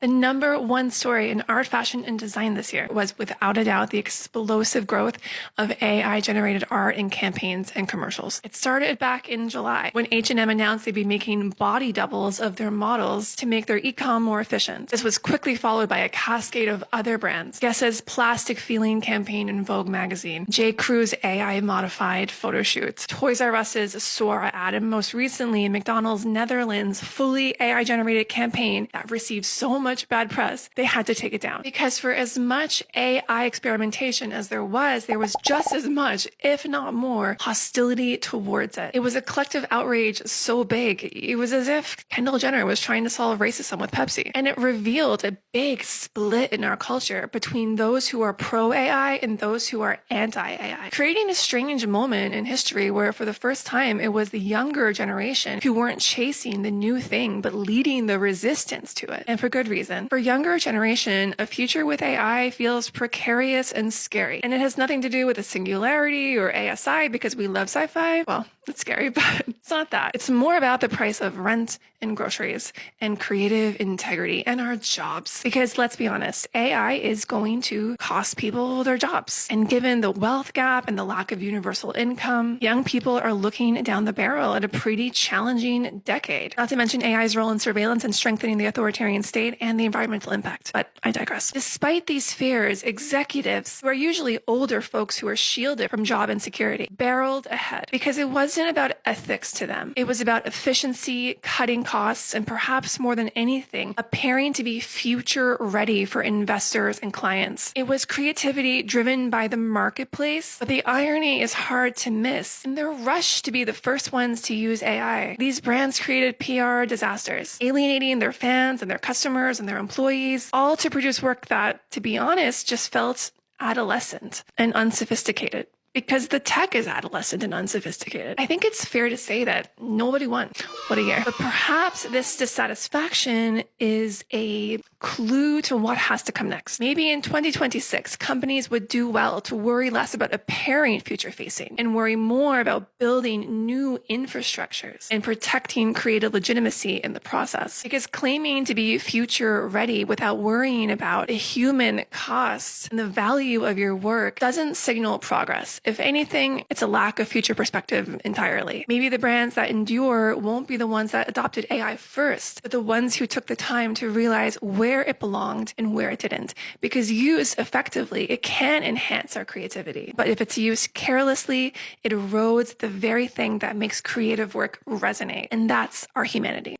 The number one story in art, fashion, and design this year was without a doubt the explosive growth of AI-generated art in campaigns and commercials. It started back in July when H&M announced they'd be making body doubles of their models to make their e-com more efficient. This was quickly followed by a cascade of other brands. Guess's plastic feeling campaign in Vogue magazine, J. Crew's AI-modified photo shoots, Toys R Us's Sora ad, and most recently McDonald's Netherlands fully AI-generated campaign that received so much bad press, they had to take it down. Because for as much AI experimentation as there was just as much, if not more, hostility towards it. It was a collective outrage so big, it was as if Kendall Jenner was trying to solve racism with Pepsi. And it revealed a big split in our culture between those who are pro-AI and those who are anti-AI, creating a strange moment in history where for the first time it was the younger generation who weren't chasing the new thing but leading the resistance to it. And for good reason. For younger generation, a future with AI feels precarious and scary. And it has nothing to do with a singularity or ASI because we love sci-fi. Well, it's scary, but it's not that. It's more about the price of rent and groceries and creative integrity and our jobs. Because let's be honest, AI is going to cost people their jobs. And given the wealth gap and the lack of universal income, young people are looking down the barrel at a pretty challenging decade. Not to mention AI's role in surveillance and strengthening the authoritarian state and the environmental impact. But I digress. Despite these fears, executives, who are usually older folks who are shielded from job insecurity, barreled ahead because it wasn't about ethics to them. It was about efficiency, cutting costs, and perhaps more than anything, appearing to be future ready for investors and clients. It was creativity driven by the marketplace, but the irony is hard to miss. In their rush to be the first ones to use AI, these brands created PR disasters, alienating their fans and their customers and their employees, all to produce work that, to be honest, just felt adolescent and unsophisticated. Because the tech is adolescent and unsophisticated. I think it's fair to say that nobody won. What a year. But perhaps this dissatisfaction is a clue to what has to come next. Maybe in 2026, companies would do well to worry less about appearing future-facing and worry more about building new infrastructures and protecting creative legitimacy in the process. Because claiming to be future-ready without worrying about a human cost and the value of your work doesn't signal progress. If anything, it's a lack of future perspective entirely. Maybe the brands that endure won't be the ones that adopted AI first, but the ones who took the time to realize where it belonged and where it didn't. Because used effectively, it can enhance our creativity. But if it's used carelessly, it erodes the very thing that makes creative work resonate. And that's our humanity.